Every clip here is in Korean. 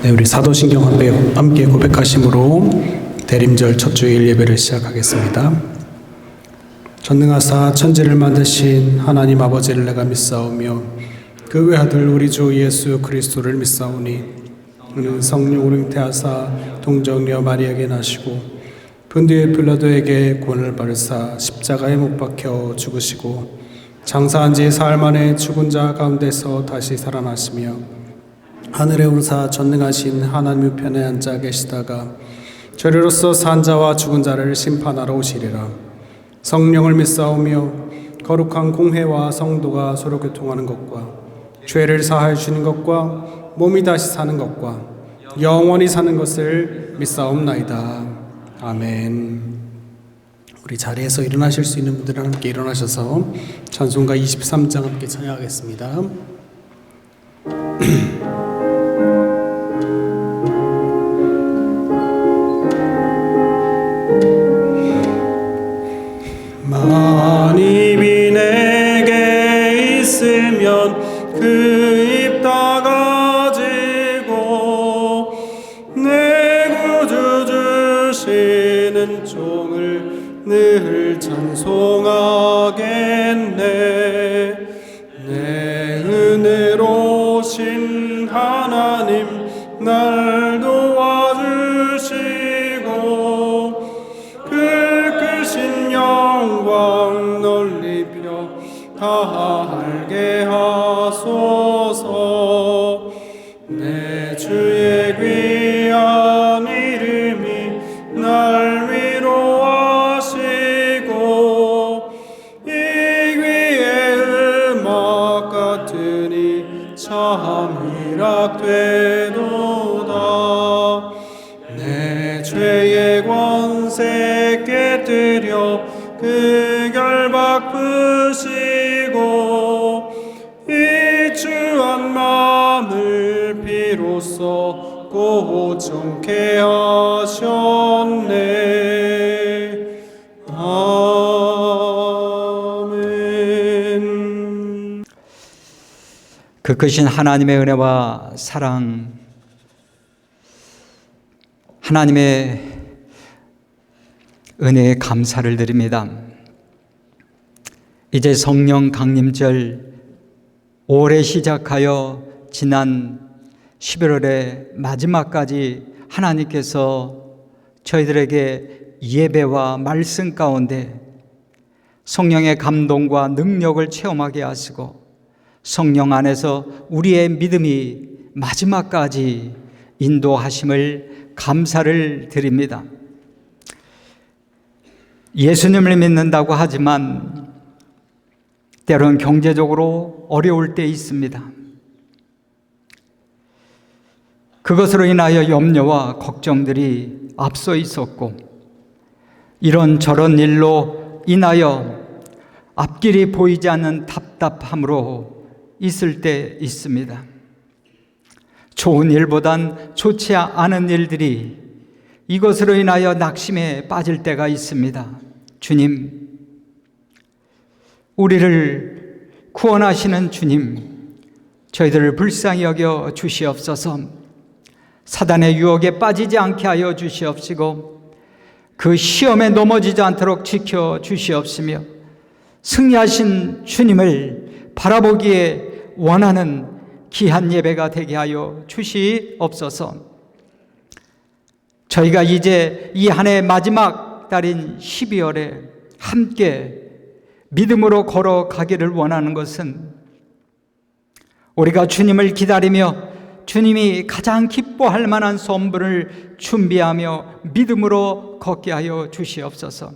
네, 우리 사도신경 함께 고백하심으로 대림절 첫 주일 예배를 시작하겠습니다. 전능하사 천지를 만드신 하나님 아버지를 내가 믿사오며 그 외아들 우리 주 예수 그리스도를 믿사오니 그는 성령으로 잉태하사 동정녀 마리아에게 나시고 본디오 빌라도에게 고난을 받으사 십자가에 못 박혀 죽으시고 장사한 지 사흘 만에 죽은 자 가운데서 다시 살아나시며 하늘에 오르사 전능하신 하나님 우편에 앉아 계시다가 저리로서 산 자와 죽은 자를 심판하러 오시리라. 성령을 믿사오며 거룩한 공회와 성도가 서로 교통하는 것과 죄를 사하여 주는 것과 몸이 다시 사는 것과 영원히 사는 것을 믿사옵나이다. 아멘. 우리 자리에서 일어나실 수 있는 분들은 함께 일어나셔서 찬송가 23장 함께 찬양하겠습니다. 만입이 내게 있으면 그 입 다 가지고 내 구주 주시는 종을 늘 찬송하겠네. 내 은혜로우신 하나님 날 도와주시고 그 크신 영광 널리 펴 다 알게 하소서. 내 주의 귀한 이름이 날 위로하시고 이 귀의 음악 같으니 참 희락되도다. 내 죄의 권세 깨뜨려 그 결박 푸시고 이 주한 마음을 비로소 고정케 하셨네. 아멘. 그 크신 하나님의 은혜와 사랑, 하나님의 은혜에 감사를 드립니다. 이제 성령 강림절 올해 시작하여 지난 11월의 마지막까지 하나님께서 저희들에게 예배와 말씀 가운데 성령의 감동과 능력을 체험하게 하시고 성령 안에서 우리의 믿음이 마지막까지 인도하심을 감사를 드립니다. 예수님을 믿는다고 하지만 때로는 경제적으로 어려울 때 있습니다. 그것으로 인하여 염려와 걱정들이 앞서 있었고 이런저런 일로 인하여 앞길이 보이지 않는 답답함으로 있을 때 있습니다. 좋은 일보단 좋지 않은 일들이 이것으로 인하여 낙심에 빠질 때가 있습니다. 주님, 우리를 구원하시는 주님, 저희들을 불쌍히 여겨 주시옵소서. 사단의 유혹에 빠지지 않게 하여 주시옵시고 그 시험에 넘어지지 않도록 지켜 주시옵시며 승리하신 주님을 바라보기에 원하는 귀한 예배가 되게 하여 주시옵소서. 저희가 이제 이 한 해 마지막 달인 12월에 함께 믿음으로 걸어가기를 원하는 것은 우리가 주님을 기다리며 주님이 가장 기뻐할 만한 선물을 준비하며 믿음으로 걷게 하여 주시옵소서.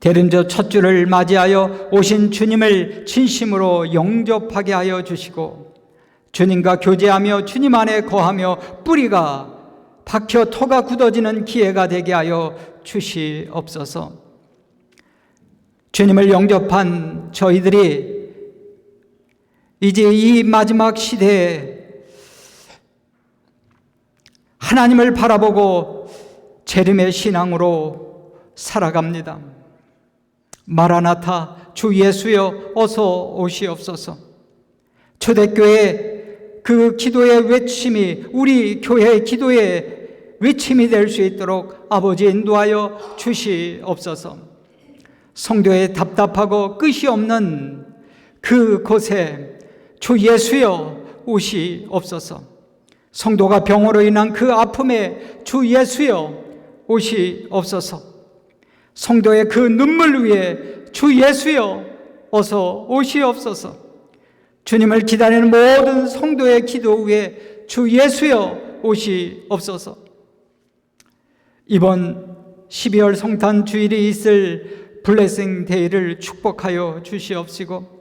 대림절 첫 주를 맞이하여 오신 주님을 진심으로 영접하게 하여 주시고 주님과 교제하며 주님 안에 거하며 뿌리가 박혀 토가 굳어지는 기회가 되게 하여 주시옵소서. 주님을 영접한 저희들이 이제 이 마지막 시대에 하나님을 바라보고 재림의 신앙으로 살아갑니다. 마라나타 주 예수여 어서 오시옵소서. 초대교회 그 기도의 외침이 우리 교회의 기도의 외침이 될 수 있도록 아버지 인도하여 주시옵소서. 성도의 답답하고 끝이 없는 그곳에 주 예수여 오시옵소서. 성도가 병으로 인한 그 아픔에 주 예수여 오시옵소서. 성도의 그 눈물 위에 주 예수여 어서 오시옵소서. 주님을 기다리는 모든 성도의 기도 위에 주 예수여 오시옵소서. 이번 12월 성탄 주일이 있을 블레싱 데이를 축복하여 주시옵시고,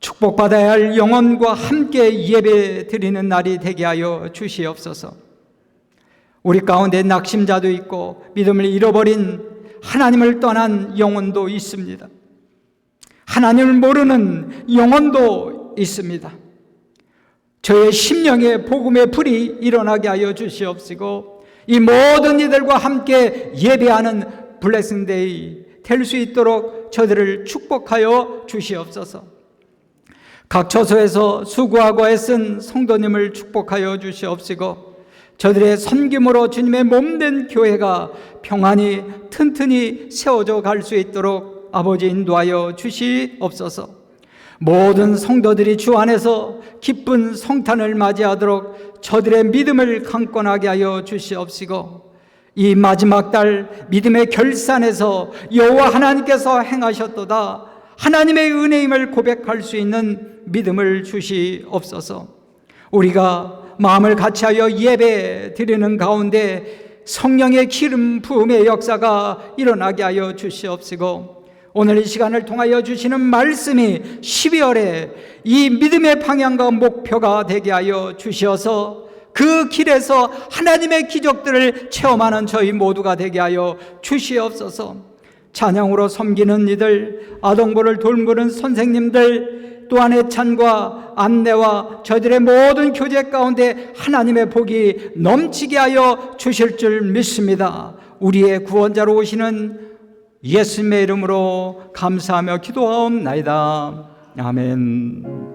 축복받아야 할 영혼과 함께 예배 드리는 날이 되게 하여 주시옵소서. 우리 가운데 낙심자도 있고 믿음을 잃어버린 하나님을 떠난 영혼도 있습니다. 하나님을 모르는 영혼도 있습니다. 저의 심령에 복음의 불이 일어나게 하여 주시옵시고, 이 모든 이들과 함께 예배하는 블레싱데이 될 수 있도록 저들을 축복하여 주시옵소서. 각 처소에서 수고하고 애쓴 성도님을 축복하여 주시옵시고, 저들의 섬김으로 주님의 몸된 교회가 평안히 튼튼히 세워져 갈 수 있도록 아버지 인도하여 주시옵소서. 모든 성도들이 주 안에서 기쁜 성탄을 맞이하도록 저들의 믿음을 강건하게 하여 주시옵시고, 이 마지막 달 믿음의 결산에서 여호와 하나님께서 행하셨도다 하나님의 은혜임을 고백할 수 있는 믿음을 주시옵소서. 우리가 마음을 같이하여 예배 드리는 가운데 성령의 기름 부음의 역사가 일어나게 하여 주시옵시고, 오늘 이 시간을 통하여 주시는 말씀이 12월에 이 믿음의 방향과 목표가 되게 하여 주시어서 그 길에서 하나님의 기적들을 체험하는 저희 모두가 되게 하여 주시옵소서. 찬양으로 섬기는 이들, 아동부를 돌보는 선생님들, 또한 애찬과 안내와 저희들의 모든 교제 가운데 하나님의 복이 넘치게 하여 주실 줄 믿습니다. 우리의 구원자로 오시는 예수님의 이름으로 감사하며 기도하옵나이다. 아멘.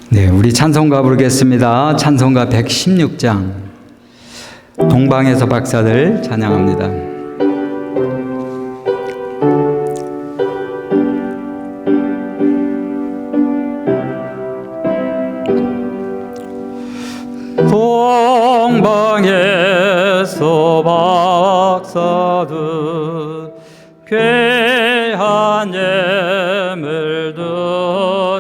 네, 우리 찬송가 부르겠습니다. 찬송가 116장. 동방에서 박사들 찬양합니다. 동방에서 박사들 귀한 예물들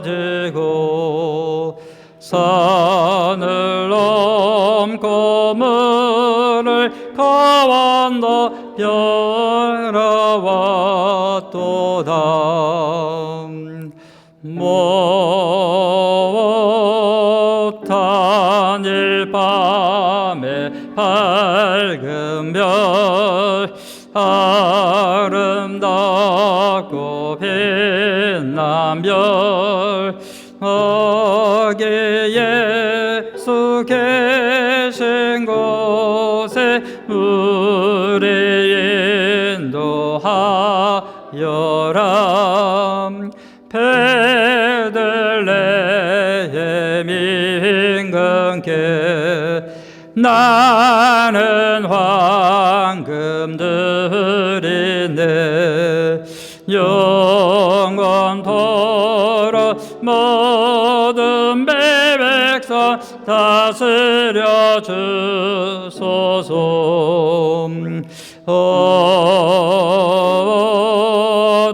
지고 산을 넘고 물을 가완다 열어왔도다. 못한 일 밤에 밝은 별 아름답고 빛난 별 예수 계신 곳에 우리 인도하여라. 베들레헴 임금께 나는 황금 드리네. 영원토록 모든 백성 다스려 주소서.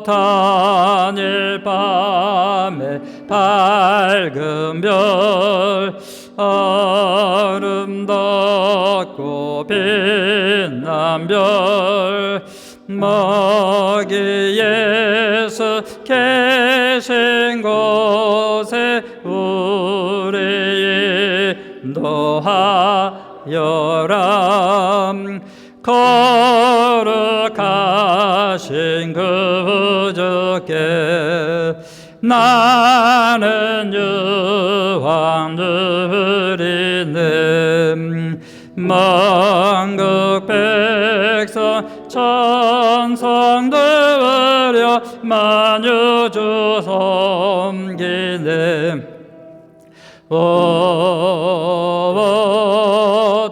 단일 밤에 밝은 별 아름답고 빛난 별 먹이 예수 계신 곳에 우리 인도하여라. 거룩하신 그 주께 나는 유황 누리네. 만국 백성 찬송 들으려 만유주 섬기네. 오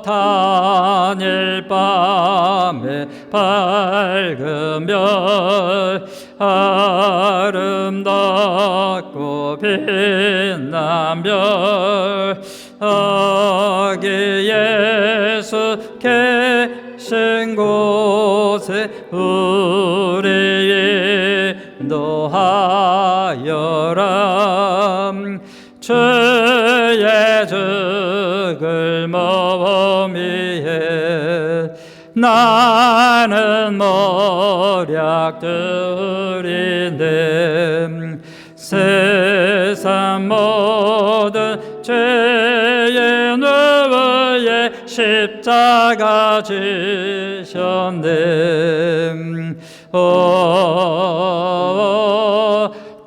단일 밤에 밝은 별 아름답고 빛난 별 아기 예수 계신 곳에 우리 인도하여라. 주의 죽을 모험이해 나는 모략들이네. 세상 모든 죄의 누에 십자가 지셨네. 오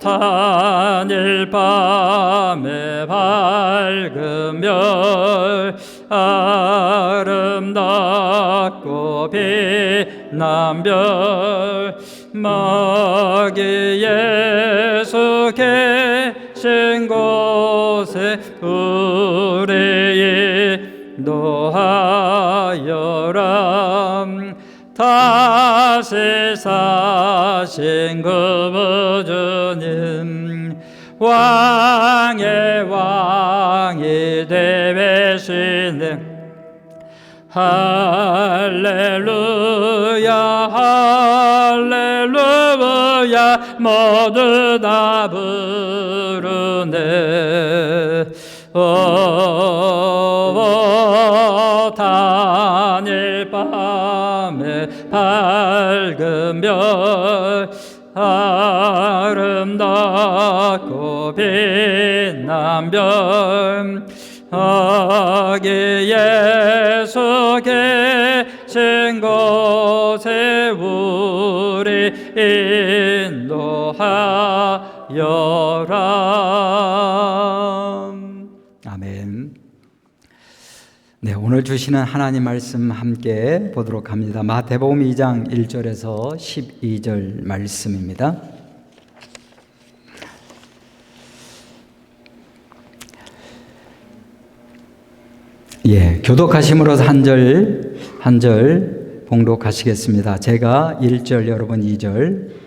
단일 밤에 밝은 별 아름답고 빛난 별 마귀 예수 계신 곳에 우리 인도하여라. 다시 사신 그 주님 왕의 왕이 되시네. 할렐루야 할렐루야 모두 다 부르네. 오 단일 밤에 밝은 별 아름답고 빛난 별 아기 예수 계신 곳에 우리 인도하여라. 아멘. 네, 오늘 주시는 하나님 말씀 함께 보도록 합니다. 마태복음 2장 1절에서 12절 말씀입니다. 예, 교독하심으로서 한 절 봉독하시겠습니다. 제가 1절, 여러분 2절.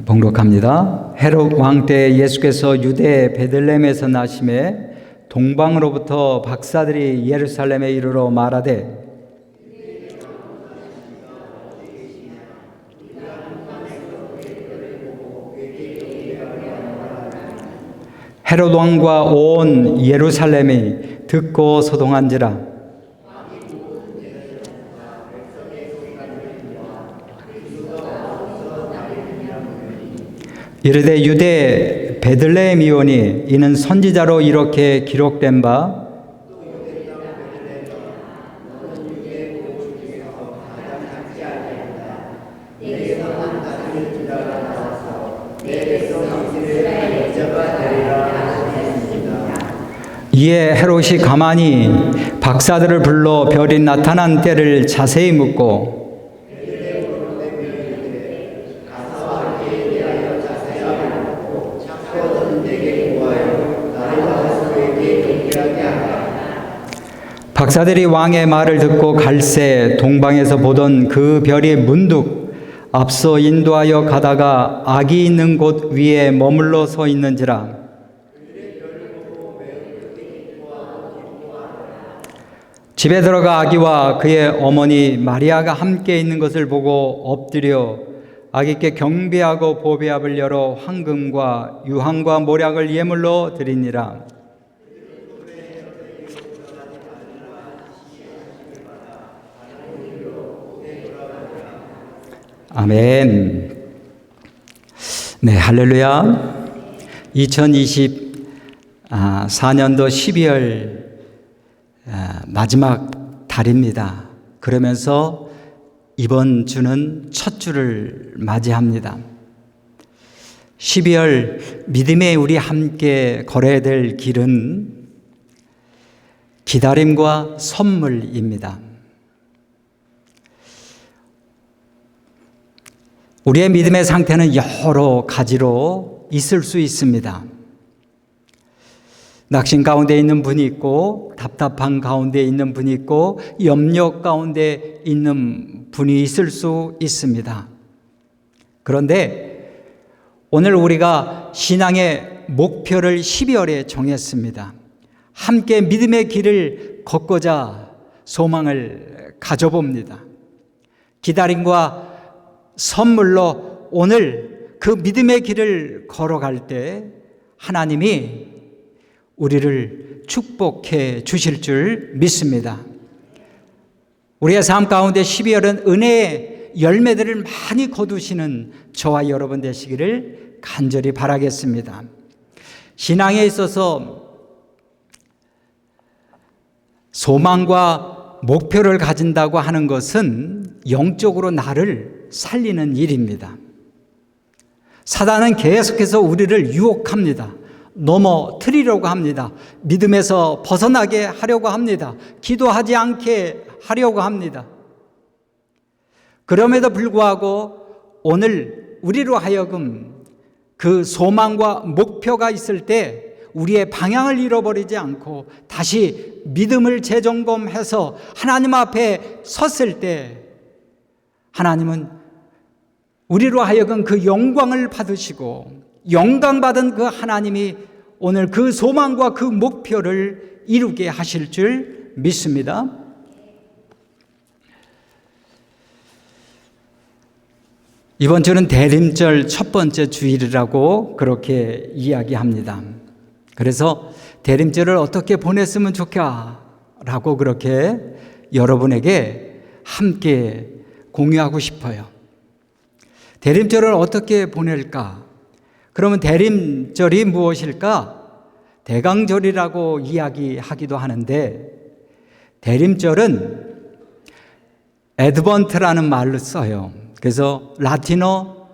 봉독합니다. 헤롯 왕 때 예수께서 유대 베들레헴에서 나심에 동방으로부터 박사들이 예루살렘에 이르러 말하되 헤롯 왕과 온 예루살렘이 듣고 소동한지라. 이르되 유대 베들레헴이오니 이는 선지자로 이렇게 기록된 바 이에 헤롯이 가만히 박사들을 불러 별이 나타난 때를 자세히 묻고 박사들이 왕의 말을 듣고 갈새 동방에서 보던 그 별이 문득 앞서 인도하여 가다가 아기 있는 곳 위에 머물러 서 있는지라. 집에 들어가 아기와 그의 어머니 마리아가 함께 있는 것을 보고 엎드려 아기께 경배하고 보배압을 열어 황금과 유황과 모략을 예물로 드리니라. 아멘. 네, 할렐루야. 2024년도 12월 마지막 달입니다. 그러면서 이번 주는 첫 주를 맞이합니다. 12월 믿음의 우리 함께 걸어야 될 길은 기다림과 선물입니다. 우리의 믿음의 상태는 여러 가지로 있을 수 있습니다. 낙심 가운데 있는 분이 있고, 답답한 가운데 있는 분이 있고, 염려 가운데 있는 분이 있을 수 있습니다. 그런데 오늘 우리가 신앙의 목표를 12월에 정했습니다. 함께 믿음의 길을 걷고자 소망을 가져봅니다. 기다림과 선물로 오늘 그 믿음의 길을 걸어갈 때 하나님이 우리를 축복해 주실 줄 믿습니다. 우리의 삶 가운데 12월은 은혜의 열매들을 많이 거두시는 저와 여러분 되시기를 간절히 바라겠습니다. 신앙에 있어서 소망과 목표를 가진다고 하는 것은 영적으로 나를 살리는 일입니다. 사단은 계속해서 우리를 유혹합니다. 넘어뜨리려고 합니다. 믿음에서 벗어나게 하려고 합니다. 기도하지 않게 하려고 합니다. 그럼에도 불구하고 오늘 우리로 하여금 그 소망과 목표가 있을 때 우리의 방향을 잃어버리지 않고 다시 믿음을 재점검해서 하나님 앞에 섰을 때 하나님은 우리로 하여금 그 영광을 받으시고 영광받은 그 하나님이 오늘 그 소망과 그 목표를 이루게 하실 줄 믿습니다. 이번 주는 대림절 첫 번째 주일이라고 그렇게 이야기합니다. 그래서 대림절을 어떻게 보냈으면 좋겠라고 그렇게 여러분에게 함께 공유하고 싶어요. 대림절을 어떻게 보낼까? 그러면 대림절이 무엇일까? 대강절이라고 이야기하기도 하는데 대림절은 애드번트라는 말을 써요. 그래서 라틴어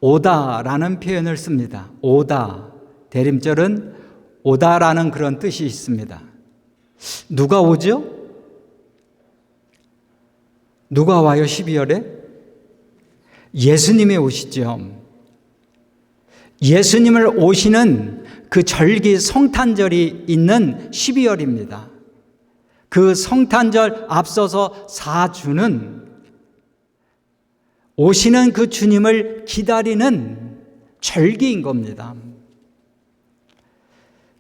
오다라는 표현을 씁니다. 오다. 대림절은 오다라는 그런 뜻이 있습니다. 누가 오죠? 누가 와요 12월에? 예수님이 오시죠. 예수님을 오시는 그 절기 성탄절이 있는 12월입니다. 그 성탄절 앞서서 4주는 오시는 그 주님을 기다리는 절기인 겁니다.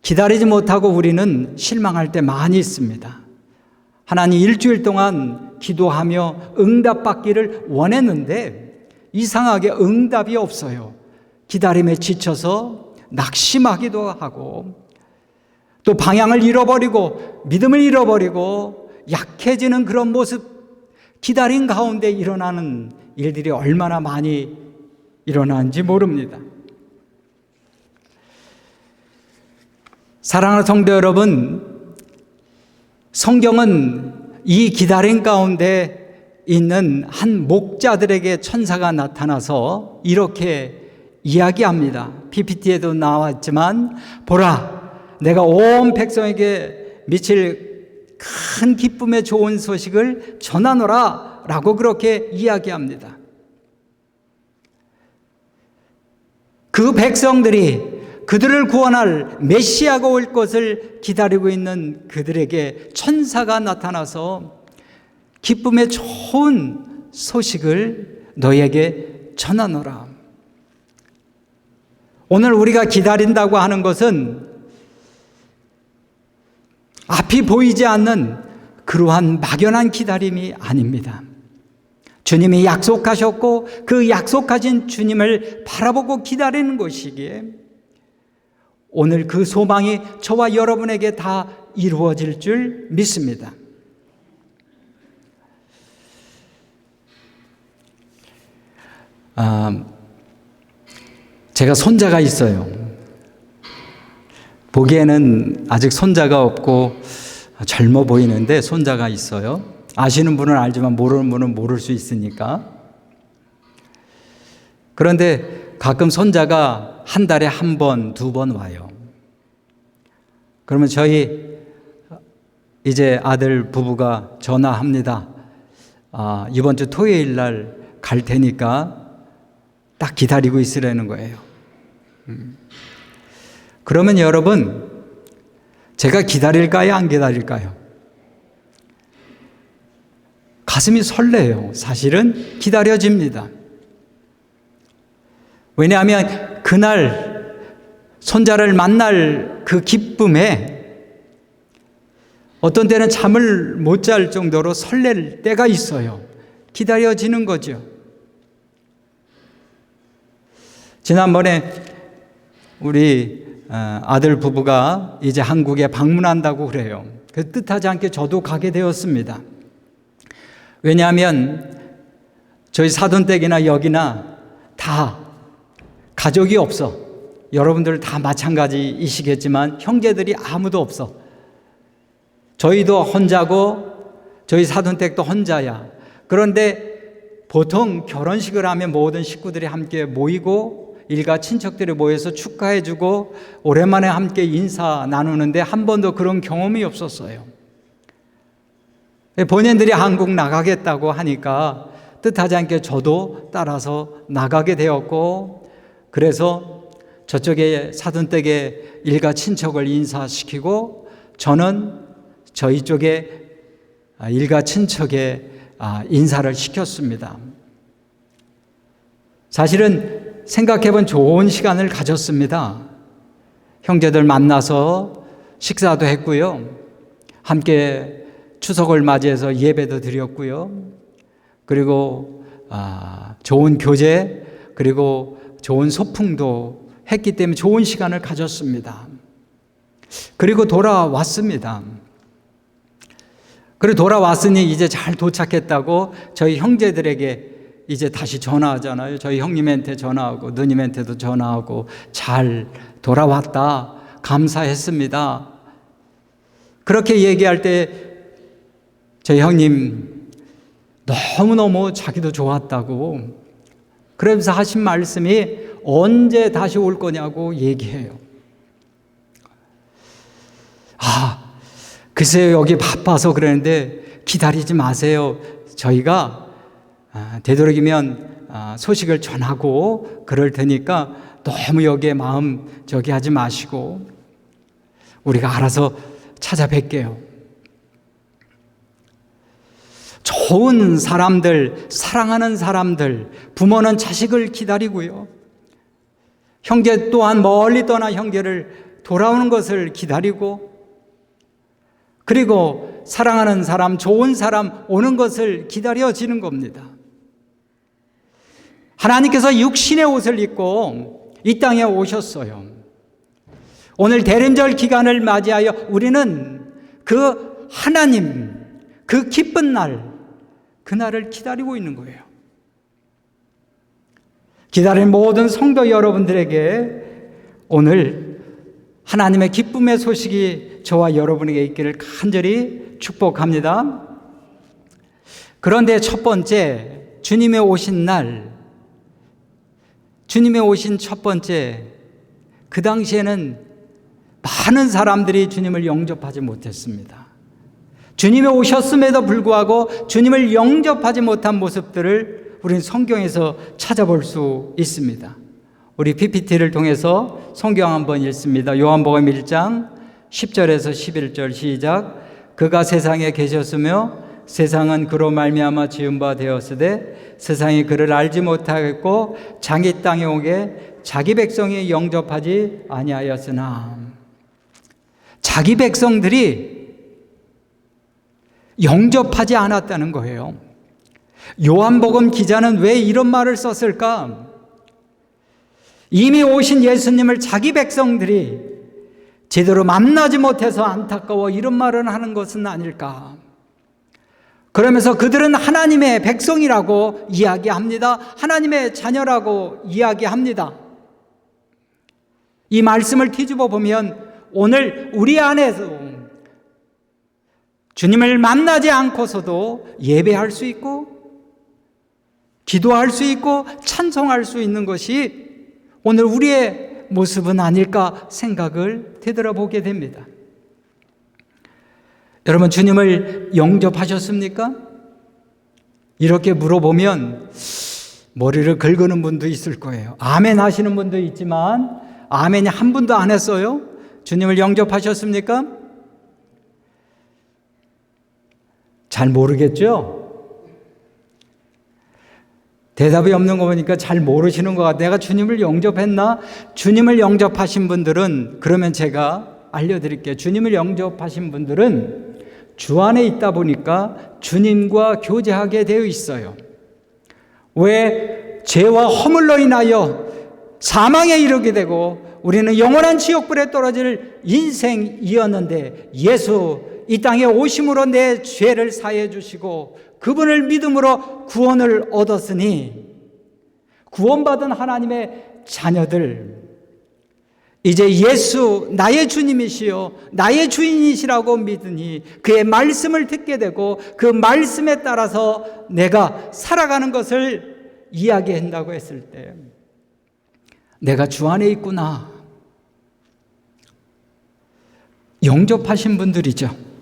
기다리지 못하고 우리는 실망할 때 많이 있습니다. 하나님 일주일 동안 기도하며 응답받기를 원했는데 이상하게 응답이 없어요. 기다림에 지쳐서 낙심하기도 하고 또 방향을 잃어버리고 믿음을 잃어버리고 약해지는 그런 모습, 기다림 가운데 일어나는 일들이 얼마나 많이 일어나는지 모릅니다. 사랑하는 성도 여러분, 성경은 이 기다림 가운데 있는 한 목자들에게 천사가 나타나서 이렇게 이야기합니다. PPT에도 나왔지만 보라, 내가 온 백성에게 미칠 큰 기쁨의 좋은 소식을 전하노라 라고 그렇게 이야기합니다. 그 백성들이 그들을 구원할 메시아가 올 것을 기다리고 있는 그들에게 천사가 나타나서 기쁨의 좋은 소식을 너에게 전하노라. 오늘 우리가 기다린다고 하는 것은 앞이 보이지 않는 그러한 막연한 기다림이 아닙니다. 주님이 약속하셨고 그 약속하신 주님을 바라보고 기다리는 것이기에 오늘 그 소망이 저와 여러분에게 다 이루어질 줄 믿습니다. 제가 손자가 있어요. 보기에는 아직 손자가 없고 젊어 보이는데 손자가 있어요. 아시는 분은 알지만 모르는 분은 모를 수 있으니까. 그런데 가끔 손자가 한 달에 한 번, 두 번 와요. 그러면 저희 이제 아들 부부가 전화합니다. 이번 주 토요일 날 갈 테니까 딱 기다리고 있으라는 거예요. 그러면 여러분, 제가 기다릴까요? 안 기다릴까요? 가슴이 설레요. 사실은 기다려집니다. 왜냐하면 그날 손자를 만날 그 기쁨에 어떤 때는 잠을 못 잘 정도로 설렐 때가 있어요. 기다려지는 거죠. 지난번에 우리 아들 부부가 이제 한국에 방문한다고 그래요. 그 뜻하지 않게 저도 가게 되었습니다. 왜냐하면 저희 사돈댁이나 여기나 다 가족이 없어. 여러분들 다 마찬가지이시겠지만 형제들이 아무도 없어. 저희도 혼자고 저희 사돈댁도 혼자야. 그런데 보통 결혼식을 하면 모든 식구들이 함께 모이고 일가 친척들이 모여서 축하해주고 오랜만에 함께 인사 나누는데 한 번도 그런 경험이 없었어요. 본인들이 한국 나가겠다고 하니까 뜻하지 않게 저도 따라서 나가게 되었고, 그래서 저쪽에 사돈댁에 일가 친척을 인사시키고 저는 저희 쪽에 일가 친척에 인사를 시켰습니다. 사실은 생각해본 좋은 시간을 가졌습니다. 형제들 만나서 식사도 했고요. 함께 추석을 맞이해서 예배도 드렸고요. 그리고 좋은 교제, 그리고 좋은 소풍도 했기 때문에 좋은 시간을 가졌습니다. 그리고 돌아왔습니다. 그리고 돌아왔으니 이제 잘 도착했다고 저희 형제들에게 이제 다시 전화하잖아요. 저희 형님한테 전화하고 누님한테도 전화하고 잘 돌아왔다, 감사했습니다. 그렇게 얘기할 때 저희 형님 너무너무 자기도 좋았다고, 그러면서 하신 말씀이 언제 다시 올 거냐고 얘기해요. 글쎄요, 여기 바빠서 그러는데 기다리지 마세요. 저희가 되도록이면 소식을 전하고 그럴 테니까 너무 여기에 마음 저기 하지 마시고 우리가 알아서 찾아뵐게요. 좋은 사람들, 사랑하는 사람들, 부모는 자식을 기다리고요. 형제 또한 멀리 떠난 형제를 돌아오는 것을 기다리고, 그리고 사랑하는 사람, 좋은 사람 오는 것을 기다려지는 겁니다. 하나님께서 육신의 옷을 입고 이 땅에 오셨어요. 오늘 대림절 기간을 맞이하여 우리는 그 하나님, 그 기쁜 날, 그날을 기다리고 있는 거예요. 기다린 모든 성도 여러분들에게 오늘 하나님의 기쁨의 소식이 저와 여러분에게 있기를 간절히 축복합니다. 그런데 첫 번째, 주님의 오신 날, 주님의 오신 첫 번째, 그 당시에는 많은 사람들이 주님을 영접하지 못했습니다. 주님이 오셨음에도 불구하고 주님을 영접하지 못한 모습들을 우리는 성경에서 찾아볼 수 있습니다. 우리 PPT를 통해서 성경 한번 읽습니다. 요한복음 1장 10절에서 11절 시작. 그가 세상에 계셨으며 세상은 그로 말미암아 지은 바 되었으되 세상이 그를 알지 못하겠고 자기 땅에 오게 자기 백성이 영접하지 아니하였으나, 자기 백성들이 영접하지 않았다는 거예요. 요한복음 기자는 왜 이런 말을 썼을까? 이미 오신 예수님을 자기 백성들이 제대로 만나지 못해서 안타까워 이런 말을 하는 것은 아닐까? 그러면서 그들은 하나님의 백성이라고 이야기합니다. 하나님의 자녀라고 이야기합니다. 이 말씀을 뒤집어 보면 오늘 우리 안에서 주님을 만나지 않고서도 예배할 수 있고 기도할 수 있고 찬송할 수 있는 것이 오늘 우리의 모습은 아닐까 생각을 되돌아보게 됩니다. 여러분, 주님을 영접하셨습니까? 이렇게 물어보면 머리를 긁는 분도 있을 거예요. 아멘 하시는 분도 있지만 아멘이 한 분도 안 했어요. 주님을 영접하셨습니까? 잘 모르겠죠? 대답이 없는 거 보니까 잘 모르시는 것 같아요. 내가 주님을 영접했나? 주님을 영접하신 분들은, 그러면 제가 알려드릴게요. 주님을 영접하신 분들은 주 안에 있다 보니까 주님과 교제하게 되어 있어요. 왜? 죄와 허물로 인하여 사망에 이르게 되고 우리는 영원한 지옥불에 떨어질 인생이었는데 예수 이 땅에 오심으로 내 죄를 사해 주시고 그분을 믿음으로 구원을 얻었으니 구원받은 하나님의 자녀들, 이제 예수 나의 주님이시요 나의 주인이시라고 믿으니 그의 말씀을 듣게 되고 그 말씀에 따라서 내가 살아가는 것을 이야기한다고 했을 때 내가 주 안에 있구나. 영접하신 분들이죠.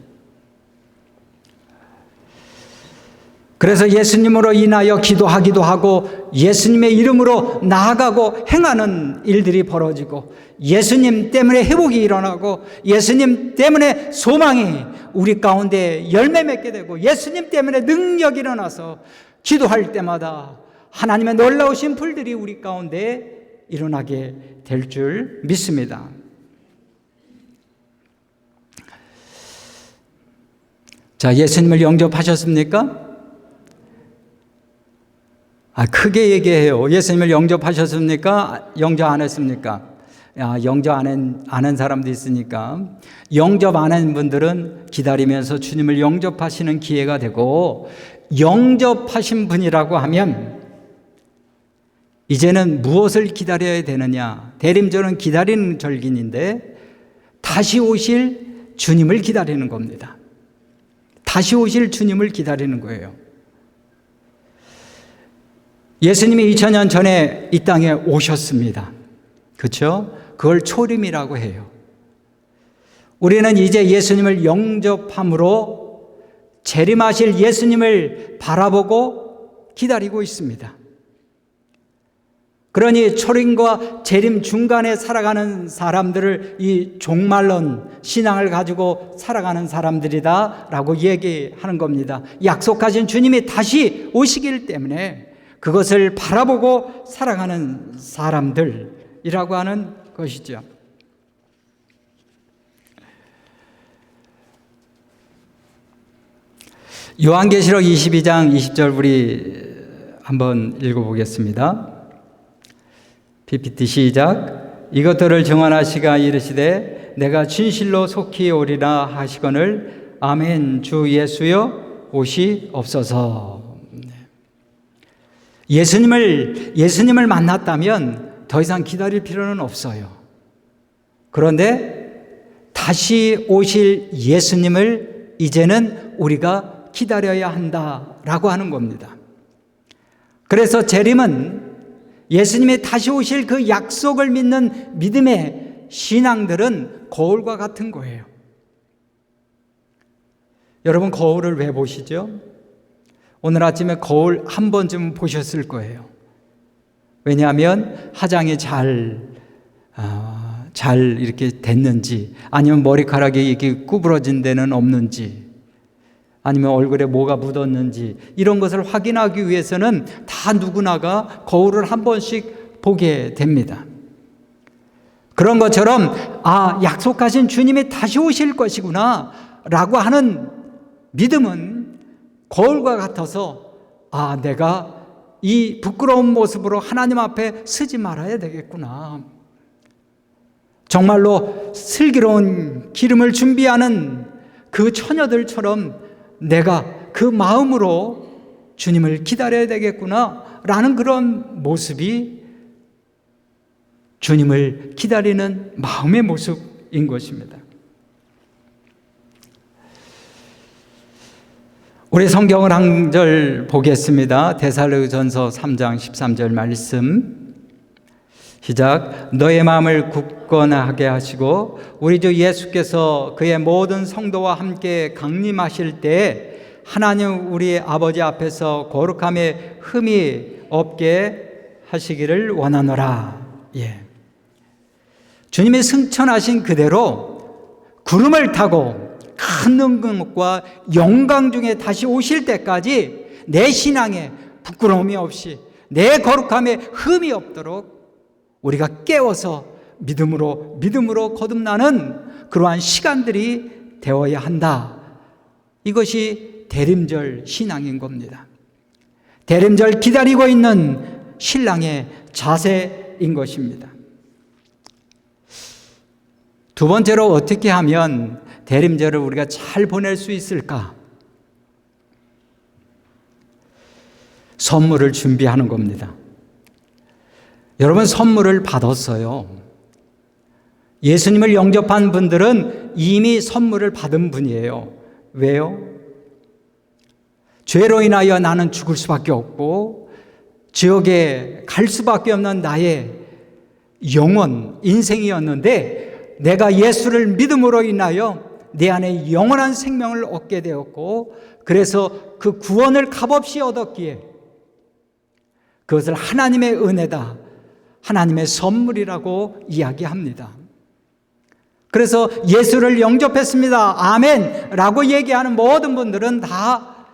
그래서 예수님으로 인하여 기도하기도 하고 예수님의 이름으로 나아가고 행하는 일들이 벌어지고 예수님 때문에 회복이 일어나고 예수님 때문에 소망이 우리 가운데 열매 맺게 되고 예수님 때문에 능력이 일어나서 기도할 때마다 하나님의 놀라우신 불들이 우리 가운데 일어나게 될 줄 믿습니다. 자, 예수님을 영접하셨습니까? 크게 얘기해요. 예수님을 영접하셨습니까? 영접 안 했습니까? 영접 안 한 사람도 있으니까. 영접 안 한 분들은 기다리면서 주님을 영접하시는 기회가 되고, 영접하신 분이라고 하면 이제는 무엇을 기다려야 되느냐? 대림절은 기다리는 절기인데 다시 오실 주님을 기다리는 겁니다. 다시 오실 주님을 기다리는 거예요. 예수님이 2000년 전에 이 땅에 오셨습니다. 그렇죠? 그걸 초림이라고 해요. 우리는 이제 예수님을 영접함으로 재림하실 예수님을 바라보고 기다리고 있습니다. 그러니 초림과 재림 중간에 살아가는 사람들을 이 종말론 신앙을 가지고 살아가는 사람들이다라고 얘기하는 겁니다. 약속하신 주님이 다시 오시길 때문에 그것을 바라보고 살아가는 사람들이라고 하는 것이죠. 요한계시록 22장 20절 우리 한번 읽어보겠습니다. PPT 시작. 이것들을 증언하시가 이르시되 내가 진실로 속히 오리라 하시거늘 아멘. 주 예수여 오시옵소서. 예수님을 만났다면 더 이상 기다릴 필요는 없어요. 그런데 다시 오실 예수님을 이제는 우리가 기다려야 한다라고 하는 겁니다. 그래서 재림은 예수님이 다시 오실 그 약속을 믿는 믿음의 신앙들은 거울과 같은 거예요. 여러분, 거울을 왜 보시죠? 오늘 아침에 거울 한 번쯤 보셨을 거예요. 왜냐하면 화장이 잘 이렇게 됐는지, 아니면 머리카락이 이렇게 구부러진 데는 없는지, 아니면 얼굴에 뭐가 묻었는지, 이런 것을 확인하기 위해서는 다 누구나가 거울을 한 번씩 보게 됩니다. 그런 것처럼 약속하신 주님이 다시 오실 것이구나 라고 하는 믿음은 거울과 같아서 내가 이 부끄러운 모습으로 하나님 앞에 서지 말아야 되겠구나. 정말로 슬기로운 기름을 준비하는 그 처녀들처럼 내가 그 마음으로 주님을 기다려야 되겠구나 라는 그런 모습이 주님을 기다리는 마음의 모습인 것입니다. 우리 성경을 한 절 보겠습니다. 데살로니가전서 3장 13절 말씀. 시작. 너의 마음을 굳건하게 하시고 우리 주 예수께서 그의 모든 성도와 함께 강림하실 때 하나님 우리 아버지 앞에서 거룩함에 흠이 없게 하시기를 원하노라. 예. 주님이 승천하신 그대로 구름을 타고 큰 능력과 영광 중에 다시 오실 때까지 내 신앙에 부끄러움이 없이 내 거룩함에 흠이 없도록 우리가 깨워서 믿음으로 거듭나는 그러한 시간들이 되어야 한다. 이것이 대림절 신앙인 겁니다. 대림절 기다리고 있는 신랑의 자세인 것입니다. 두 번째로 어떻게 하면 대림절을 우리가 잘 보낼 수 있을까? 선물을 준비하는 겁니다. 여러분, 선물을 받았어요. 예수님을 영접한 분들은 이미 선물을 받은 분이에요. 왜요? 죄로 인하여 나는 죽을 수밖에 없고 지옥에 갈 수밖에 없는 나의 영원, 인생이었는데 내가 예수를 믿음으로 인하여 내 안에 영원한 생명을 얻게 되었고 그래서 그 구원을 값없이 얻었기에 그것을 하나님의 은혜다, 하나님의 선물이라고 이야기합니다. 그래서 예수를 영접했습니다, 아멘 라고 얘기하는 모든 분들은 다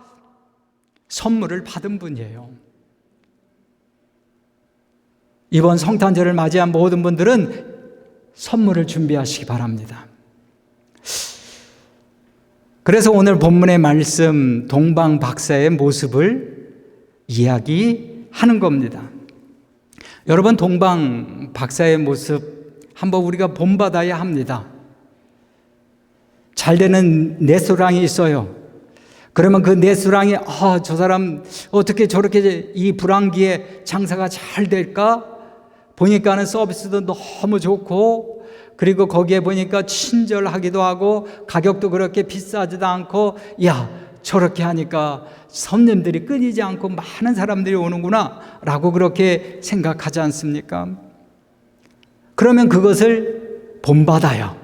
선물을 받은 분이에요. 이번 성탄절을 맞이한 모든 분들은 선물을 준비하시기 바랍니다. 그래서 오늘 본문의 말씀 동방박사의 모습을 이야기하는 겁니다. 여러분, 동방박사의 모습 한번 우리가 본받아야 합니다. 잘 되는 레스토랑이 있어요. 그러면 그 레스토랑이 저 사람 어떻게 저렇게 이 불황기에 장사가 잘 될까? 보니까는 서비스도 너무 좋고 그리고 거기에 보니까 친절하기도 하고 가격도 그렇게 비싸지도 않고 야, 저렇게 하니까 손님들이 끊이지 않고 많은 사람들이 오는구나 라고 그렇게 생각하지 않습니까? 그러면 그것을 본받아요.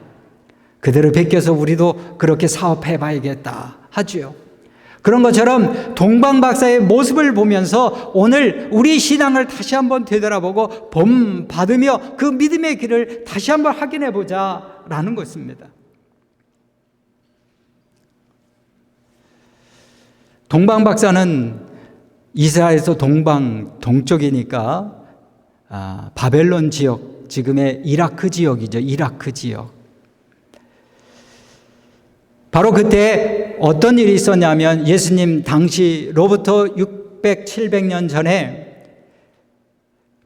그대로 베껴서 우리도 그렇게 사업해 봐야겠다 하죠. 그런 것처럼 동방박사의 모습을 보면서 오늘 우리 신앙을 다시 한번 되돌아보고 본받으며 그 믿음의 길을 다시 한번 확인해 보자라는 것입니다. 동방박사는 이스라엘에서 동쪽이니까 바벨론 지역, 지금의 이라크 지역이죠. 이라크 지역. 바로 그때 어떤 일이 있었냐면 예수님 당시로부터 600, 700년 전에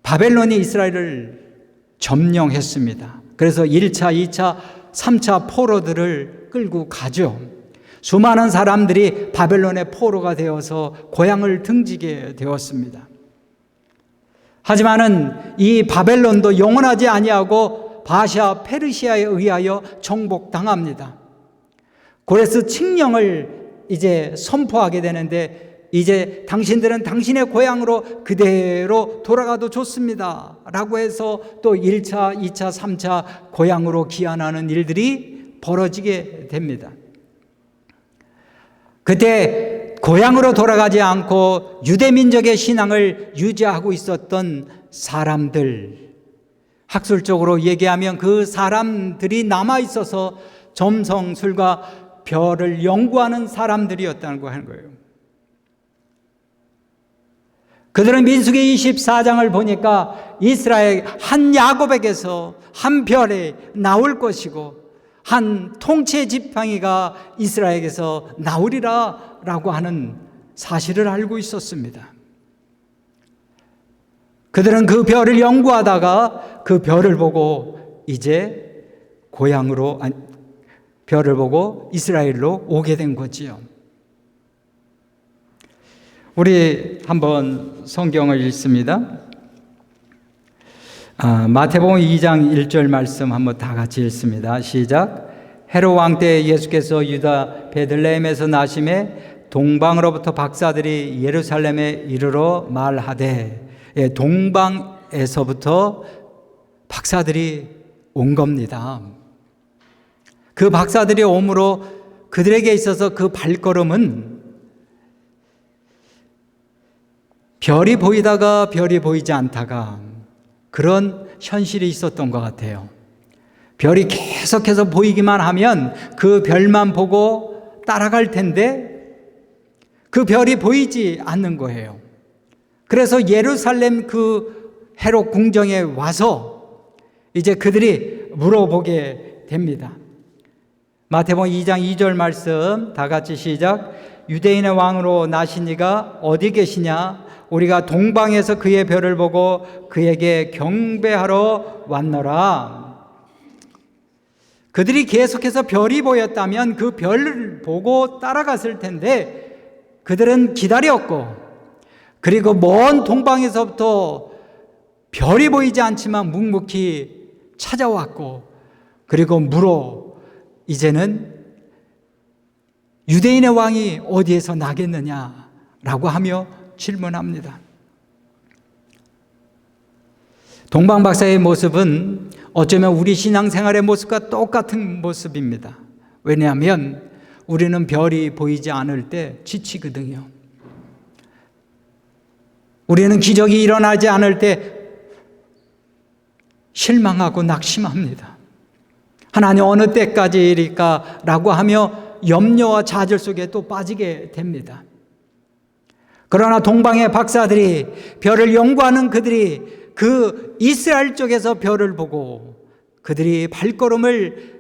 바벨론이 이스라엘을 점령했습니다. 그래서 1차, 2차, 3차 포로들을 끌고 가죠. 수많은 사람들이 바벨론의 포로가 되어서 고향을 등지게 되었습니다. 하지만은 이 바벨론도 영원하지 아니하고 바샤 페르시아에 의하여 정복당합니다. 고레스 칙령을 이제 선포하게 되는데 이제 당신들은 당신의 고향으로 그대로 돌아가도 좋습니다 라고 해서 또 1차, 2차, 3차 고향으로 귀환하는 일들이 벌어지게 됩니다. 그때 고향으로 돌아가지 않고 유대민족의 신앙을 유지하고 있었던 사람들, 학술적으로 얘기하면 그 사람들이 남아있어서 점성술과 별을 연구하는 사람들이었다는 거 하는 거예요. 그들은 민수기 24장을 보니까 이스라엘 한 야곱에게서 한 별이 나올 것이고 한 통치 지팡이가 이스라엘에게서 나오리라 라고 하는 사실을 알고 있었습니다. 그들은 그 별을 연구하다가 그 별을 보고 이제 고향으로 별을 보고 이스라엘로 오게 된 거지요. 우리 한번 성경을 읽습니다. 마태복음 2장 1절 말씀 한번 다 같이 읽습니다. 시작. 헤롯 왕 때 예수께서 유다 베들레헴에서 나심에 동방으로부터 박사들이 예루살렘에 이르러 말하되, 동방에서부터 박사들이 온 겁니다. 그 박사들이 오므로 그들에게 있어서 그 발걸음은 별이 보이다가 별이 보이지 않다가 그런 현실이 있었던 것 같아요. 별이 계속해서 보이기만 하면 그 별만 보고 따라갈 텐데 그 별이 보이지 않는 거예요. 그래서 예루살렘 그 헤롯 궁정에 와서 이제 그들이 물어보게 됩니다. 마태복음 2장 2절 말씀 다 같이 시작. 유대인의 왕으로 나신 이가 어디 계시냐? 우리가 동방에서 그의 별을 보고 그에게 경배하러 왔노라. 그들이 계속해서 별이 보였다면 그 별을 보고 따라갔을 텐데 그들은 기다렸고, 그리고 먼 동방에서부터 별이 보이지 않지만 묵묵히 찾아왔고, 그리고 물어 이제는 유대인의 왕이 어디에서 나겠느냐라고 하며 질문합니다. 동방 박사의 모습은 어쩌면 우리 신앙생활의 모습과 똑같은 모습입니다. 왜냐하면 우리는 별이 보이지 않을 때 지치거든요. 우리는 기적이 일어나지 않을 때 실망하고 낙심합니다. 하나님 어느 때까지일까 라고 하며 염려와 좌절 속에 또 빠지게 됩니다. 그러나 동방의 박사들이, 별을 연구하는 그들이 그 이스라엘 쪽에서 별을 보고 그들이 발걸음을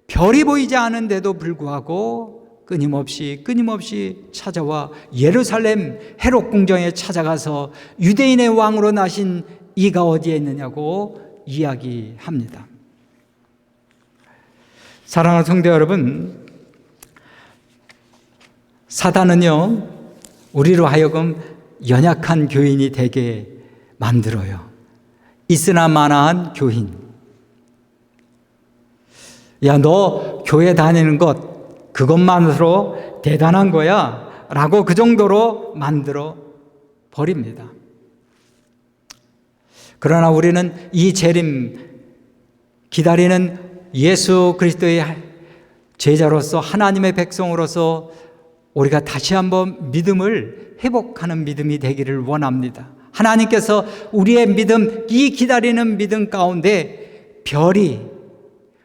별이 보이지 않은데도 불구하고 끊임없이 찾아와 예루살렘 헤롯 궁정에 찾아가서 유대인의 왕으로 나신 이가 어디에 있느냐고 이야기합니다. 사랑하는 성도 여러분, 사단은요, 우리로 하여금 연약한 교인이 되게 만들어요. 있으나 마나한 교인. 야, 너 교회 다니는 것 그것만으로 대단한 거야 라고 그 정도로 만들어 버립니다. 그러나 우리는 이 재림 기다리는 예수 그리스도의 제자로서, 하나님의 백성으로서 우리가 다시 한번 믿음을 회복하는 믿음이 되기를 원합니다. 하나님께서 우리의 믿음, 이 기다리는 믿음 가운데 별이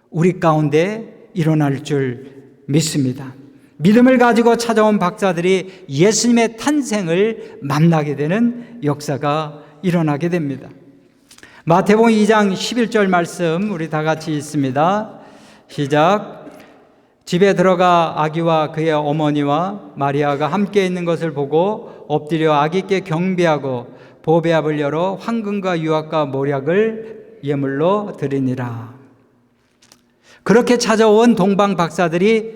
우리 가운데 일어날 줄 믿습니다. 믿음을 가지고 찾아온 박사들이 예수님의 탄생을 만나게 되는 역사가 일어나게 됩니다. 마태복음 2장 11절 말씀 우리 다 같이 읽습니다. 시작. 집에 들어가 아기와 그의 어머니와 마리아가 함께 있는 것을 보고 엎드려 아기께 경배하고 보배압을 열어 황금과 유압과 모략을 예물로 드리니라. 그렇게 찾아온 동방 박사들이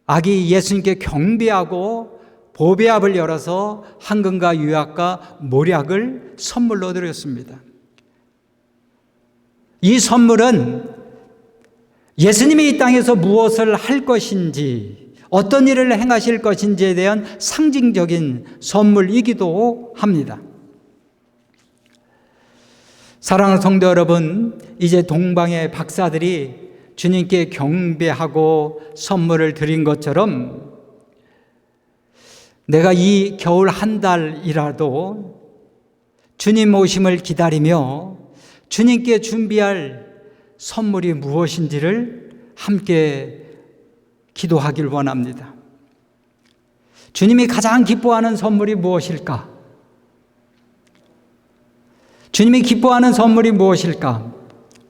아기 예수님께 경배하고 보배압을 열어서 황금과 유압과 모략을 선물로 드렸습니다. 이 선물은 예수님이 이 땅에서 무엇을 할 것인지, 어떤 일을 행하실 것인지에 대한 상징적인 선물이기도 합니다. 사랑하는 성도 여러분, 이제 동방의 박사들이 주님께 경배하고 선물을 드린 것처럼 내가 이 겨울 한 달이라도 주님 오심을 기다리며 주님께 준비할 선물이 무엇인지를 함께 기도하길 원합니다. 주님이 가장 기뻐하는 선물이 무엇일까? 주님이 기뻐하는 선물이 무엇일까?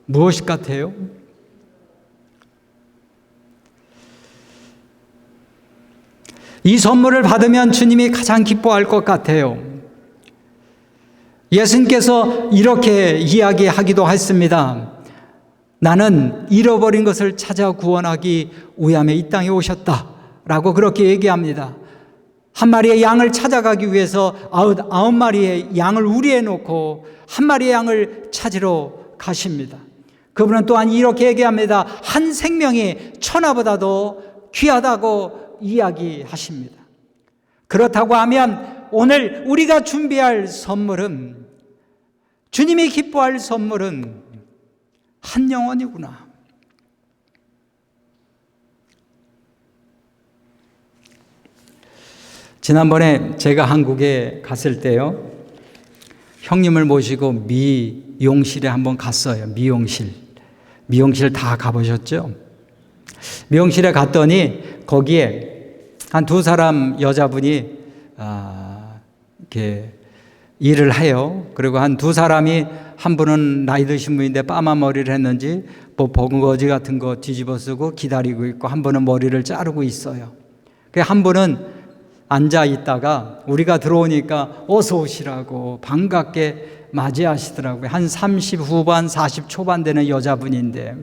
무엇일 것 같아요? 이 선물을 받으면 주님이 가장 기뻐할 것 같아요. 예수님께서 이렇게 이야기하기도 했습니다. 나는 잃어버린 것을 찾아 구원하기 위함에 이 땅에 오셨다 라고 그렇게 얘기합니다. 한 마리의 양을 찾아가기 위해서 9마리의 양을 우리에 놓고 한 마리의 양을 찾으러 가십니다. 그분은 또한 이렇게 얘기합니다. 한 생명이 천하보다도 귀하다고 이야기하십니다. 그렇다고 하면 오늘 우리가 준비할 선물은, 주님이 기뻐할 선물은 한 영혼이구나. 지난번에 제가 한국에 갔을 때요, 형님을 모시고 미용실에 한번 갔어요. 미용실 다 가보셨죠? 미용실에 갔더니 거기에 한 두 사람 여자분이 이렇게 일을 해요. 그리고 한 두 사람이, 한 분은 나이 드신 분인데 빠만 머리를 했는지 뭐 버거지 같은 거 뒤집어 쓰고 기다리고 있고, 한 분은 머리를 자르고 있어요. 한 분은 앉아 있다가 우리가 들어오니까 어서 오시라고 반갑게 맞이하시더라고요. 한 30 후반 40 초반 되는 여자분인데,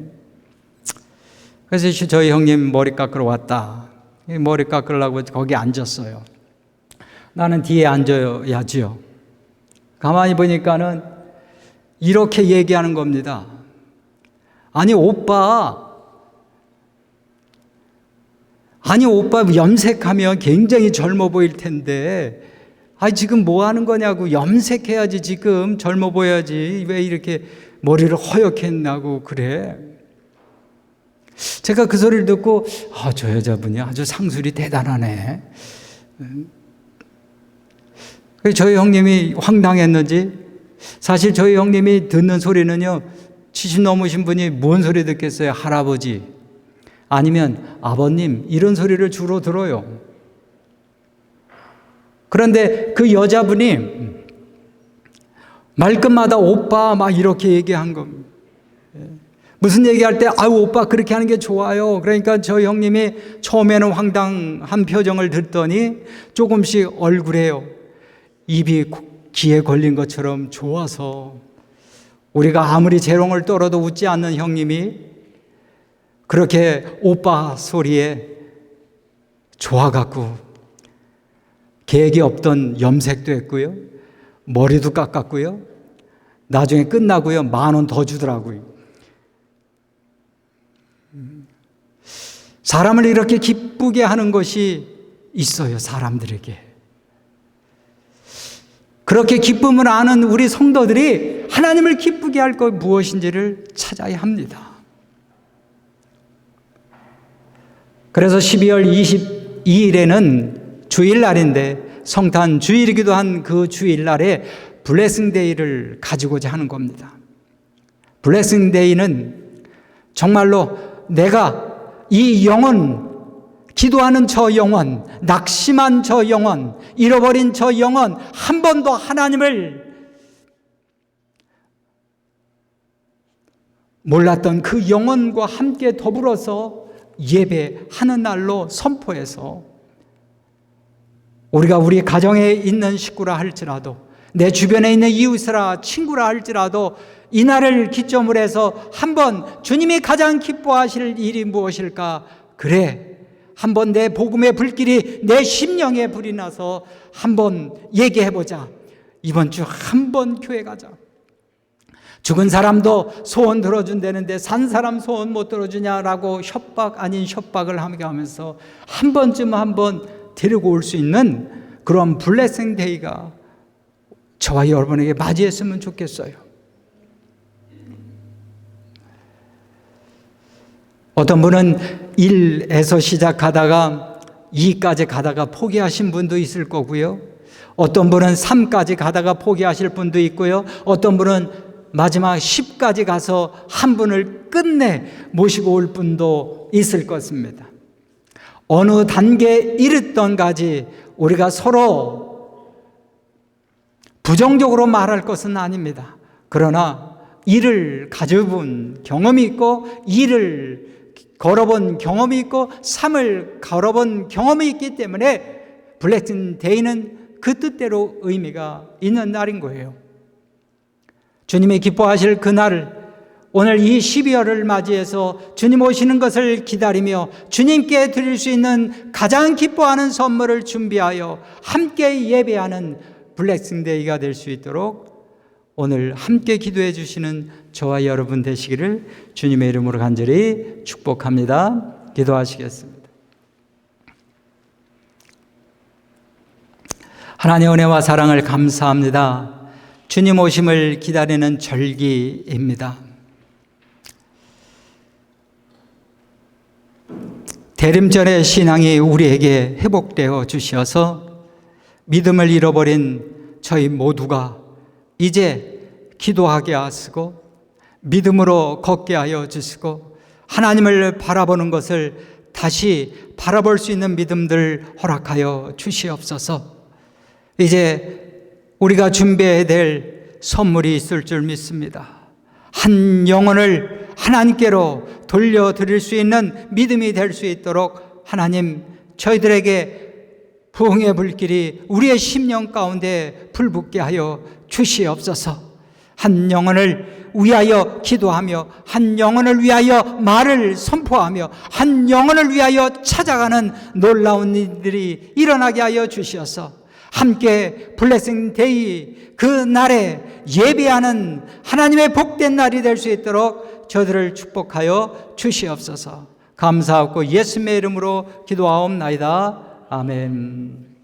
그래서 저희 형님 머리 깎으러 왔다. 머리 깎으려고 거기 앉았어요. 나는 뒤에 앉아야지요. 가만히 보니까는 이렇게 얘기하는 겁니다. 아니 오빠 염색하면 굉장히 젊어 보일 텐데, 지금 뭐 하는 거냐고. 염색해야지, 지금 젊어 보여야지. 왜 이렇게 머리를 허옇게 했나고 그래. 제가 그 소리를 듣고 저 여자분이 아주 상술이 대단하네. 저희 형님이 황당했는지, 사실 저희 형님이 듣는 소리는요, 70 넘으신 분이 뭔 소리 듣겠어요? 할아버지 아니면 아버님, 이런 소리를 주로 들어요. 그런데 그 여자분이 말끝마다 오빠 막 이렇게 얘기한 겁니다. 무슨 얘기할 때 오빠 그렇게 하는 게 좋아요. 그러니까 저희 형님이 처음에는 황당한 표정을 듣더니 조금씩 얼굴에요, 입이 귀에 걸린 것처럼 좋아서, 우리가 아무리 재롱을 떨어도 웃지 않는 형님이 그렇게 오빠 소리에 좋아갖고 계획이 없던 염색도 했고요, 머리도 깎았고요, 나중에 끝나고요 10,000원 더 주더라고요. 사람을 이렇게 기쁘게 하는 것이 있어요, 사람들에게. 그렇게 기쁨을 아는 우리 성도들이 하나님을 기쁘게 할 것 무엇인지를 찾아야 합니다. 그래서 12월 22일에는 주일날인데, 성탄 주일이기도 한 그 주일날에 블레싱데이를 가지고자 하는 겁니다. 블레싱데이는 정말로 내가 이 영혼, 기도하는 저 영혼, 낙심한 저 영혼, 잃어버린 저 영혼, 한 번도 하나님을 몰랐던 그 영혼과 함께 더불어서 예배하는 날로 선포해서, 우리가 우리 가정에 있는 식구라 할지라도, 내 주변에 있는 이웃이라 친구라 할지라도 이 날을 기점으로 해서 한번 주님이 가장 기뻐하실 일이 무엇일까? 그래, 한번 내 복음의 불길이 내 심령에 불이 나서 한번 얘기해보자. 이번 주 한번 교회 가자. 죽은 사람도 소원 들어준다는데 산 사람 소원 못 들어주냐라고 협박 아닌 협박을 하면서 한 번쯤 한번 데리고 올 수 있는 그런 블레싱 데이가 저와 여러분에게 맞이했으면 좋겠어요. 어떤 분은 1에서 시작하다가 2까지 가다가 포기하신 분도 있을 거고요. 어떤 분은 3까지 가다가 포기하실 분도 있고요. 어떤 분은 마지막 10까지 가서 한 분을 끝내 모시고 올 분도 있을 것입니다. 어느 단계에 이르던가지 우리가 서로 부정적으로 말할 것은 아닙니다. 그러나 일을 가져본 경험이 있고, 일을 걸어본 경험이 있고, 삶을 걸어본 경험이 있기 때문에 블레싱 데이는 그 뜻대로 의미가 있는 날인 거예요. 주님이 기뻐하실 그날을, 오늘 이 12월을 맞이해서 주님 오시는 것을 기다리며 주님께 드릴 수 있는 가장 기뻐하는 선물을 준비하여 함께 예배하는 블레싱 데이가 될 수 있도록 오늘 함께 기도해 주시는 저와 여러분 되시기를 주님의 이름으로 간절히 축복합니다. 기도하시겠습니다. 하나님의 은혜와 사랑을 감사합니다. 주님 오심을 기다리는 절기입니다. 대림절의 신앙이 우리에게 회복되어 주셔서 믿음을 잃어버린 저희 모두가 이제 기도하게 하시고 믿음으로 걷게 하여 주시고 하나님을 바라보는 것을 다시 바라볼 수 있는 믿음들 허락하여 주시옵소서. 이제 우리가 준비해야 될 선물이 있을 줄 믿습니다. 한 영혼을 하나님께로 돌려드릴 수 있는 믿음이 될 수 있도록 하나님 저희들에게 부흥의 불길이 우리의 심령 가운데 불붙게 하여 주시옵소서. 한 영혼을 위하여 기도하며 한 영혼을 위하여 말을 선포하며 한 영혼을 위하여 찾아가는 놀라운 일들이 일어나게 하여 주시어서 함께 블레싱 데이 그 날에 예배하는 하나님의 복된 날이 될 수 있도록 저들을 축복하여 주시옵소서. 감사하고 예수님의 이름으로 기도하옵나이다. 아멘.